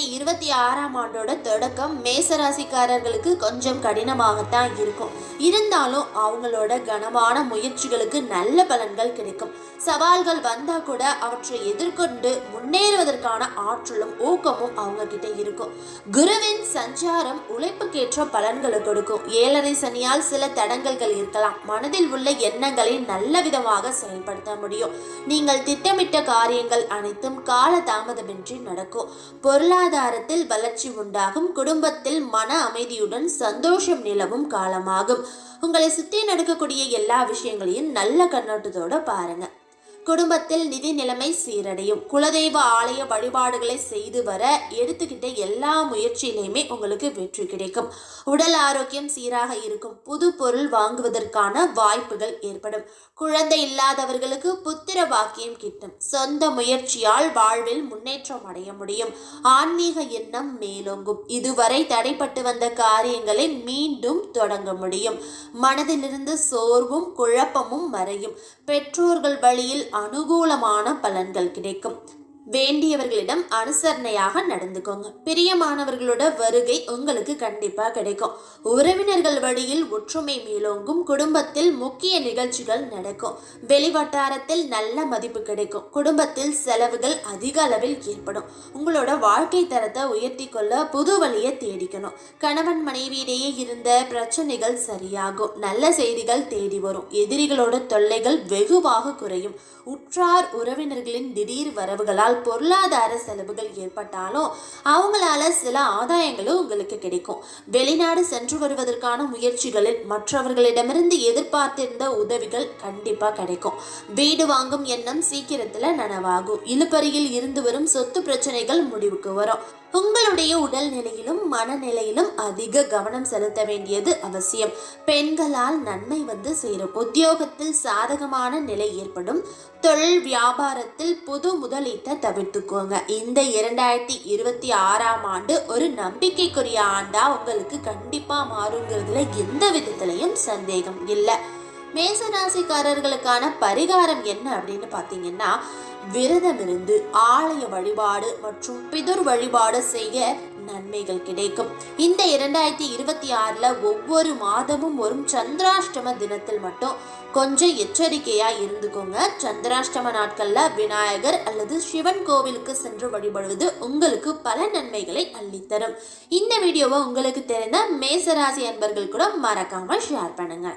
2026ஆம் ஆண்டோட தொடக்கம் மேசராசிக்காரர்களுக்கு கொஞ்சம் கடினமாகத்தான் இருக்கும். இருந்தாலும் அவங்களோட கனமான முயற்சிகளுக்கு நல்ல பலன்கள் கிடைக்கும். சவால்கள் வந்தா கூட அவற்றை எதிர்கொண்டு முன்னேறுவதற்கான ஆற்றலும் ஊக்கமும் அவங்க கிட்ட இருக்கும். குருவின் சஞ்சாரம் உழைப்புக்கேற்ற பலன்களை கொடுக்கும். 7.5 சனியால் சில தடங்கல்கள் இருக்கலாம். மனதில் உள்ள எண்ணங்களை நல்ல விதமாக செயல்படுத்த முடியும். நீங்கள் திட்டமிட்ட காரியங்கள் அனைத்தும் கால தாமதமின்றி நடக்கும். பொருளாதாரத்தில் வளர்ச்சி உண்டாகும். குடும்பத்தில் மன அமைதியுடன் சந்தோஷம் நிலவும் காலமாகும். உங்களை சுற்றி நடக்கக்கூடிய எல்லா விஷயங்களையும் நல்ல கண்ணோட்டத்தோட பாருங்க. குடும்பத்தில் நிதி நிலைமை சீரடையும். குலதெய்வ ஆலய வழிபாடுகளை செய்து வர எடுத்துக்கிட்ட எல்லா முயற்சியிலையுமே உங்களுக்கு வெற்றி கிடைக்கும். உடல் ஆரோக்கியம் சீராக இருக்கும். புது பொருள் வாங்குவதற்கான வாய்ப்புகள் ஏற்படும். குழந்தை இல்லாதவர்களுக்கு புத்திர பாக்கியம் கிட்டும். சொந்த முயற்சியால் வாழ்வில் முன்னேற்றம் அடைய முடியும். ஆன்மீக எண்ணம் மேலோங்கும். இதுவரை தடைப்பட்டு வந்த காரியங்களை மீண்டும் தொடங்க முடியும். மனதிலிருந்து சோர்வும் குழப்பமும் மறையும். பெற்றோர்கள் வழியில் அனுகூலமான பலன்கள் கிடைக்கும். வேண்டியவர்களிடம் அனுசரணையாக நடந்துக்கோங்க. பிரியமானவர்களோட வருகை உங்களுக்கு கண்டிப்பா கிடைக்கும். உறவினர்கள் வழியில் ஒற்றுமை மேலோங்கும். குடும்பத்தில் முக்கிய நிகழ்ச்சிகள் நடக்கும். வெளிவட்டாரத்தில் நல்ல மதிப்பு கிடைக்கும். குடும்பத்தில் செலவுகள் அதிக அளவில் ஏற்படும். உங்களோட வாழ்க்கை தரத்தை உயர்த்தி கொள்ள புது வழியை தேடிக்கணும். கணவன் மனைவியிடையே இருந்த பிரச்சனைகள் சரியாகும். நல்ல செய்திகள் தேடி வரும். எதிரிகளோட தொல்லைகள் வெகுவாக குறையும். உற்றார் உறவினர்களின் திடீர் வரவுகளால் பொருளாதார செலவுகள் ஏற்பட்டாலும் அவங்களால சில ஆதாயங்களும் உங்களுக்கு கிடைக்கும். வெளிநாடு சென்று வருவதற்கான முயற்சிகளில் மற்றவர்களிடமிருந்து எதிர்பார்த்திருந்த உதவிகள் கண்டிப்பா கிடைக்கும். வீடு வாங்கும் எண்ணம் சீக்கிரத்துல நனவாகும். இழுபறியில் இருந்து வரும் சொத்து பிரச்சனைகள் முடிவுக்கு வரும். உங்களுடைய உடல் நிலையிலும் மனநிலையிலும் அதிக கவனம் செலுத்த வேண்டியது அவசியம். பெண்களால் நன்மை வந்து சேரும். உத்தியோகத்தில் சாதகமான நிலை ஏற்படும். தொழில் வியாபாரத்தில் புது முதலீட்டை தவிர்த்துக்கோங்க. இந்த 2026ஆம் ஆண்டு ஒரு நம்பிக்கைக்குரிய ஆண்டா உங்களுக்கு கண்டிப்பா மாறுங்கிறதுல எந்த விதத்திலையும் சந்தேகம் இல்லை. மேசராசிக்காரர்களுக்கான பரிகாரம் என்ன அப்படின்னு பார்த்தீங்கன்னா, விரதமிருந்து ஆலய வழிபாடு மற்றும் பிதுர் வழிபாடு செய்ய நன்மைகள் கிடைக்கும். இந்த 2026ல ஒவ்வொரு மாதமும் வரும் சந்திராஷ்டம தினத்தில் மட்டும் கொஞ்சம் எச்சரிக்கையா இருந்துக்கோங்க. சந்திராஷ்டம நாட்கள்ல விநாயகர் அல்லது சிவன் கோவிலுக்கு சென்று வழிபடுவது உங்களுக்கு பல நன்மைகளை அள்ளித்தரும். இந்த வீடியோவை உங்களுக்கு தெரிந்த மேசராசி அன்பர்கள் கூட மறக்காம ஷேர் பண்ணுங்க.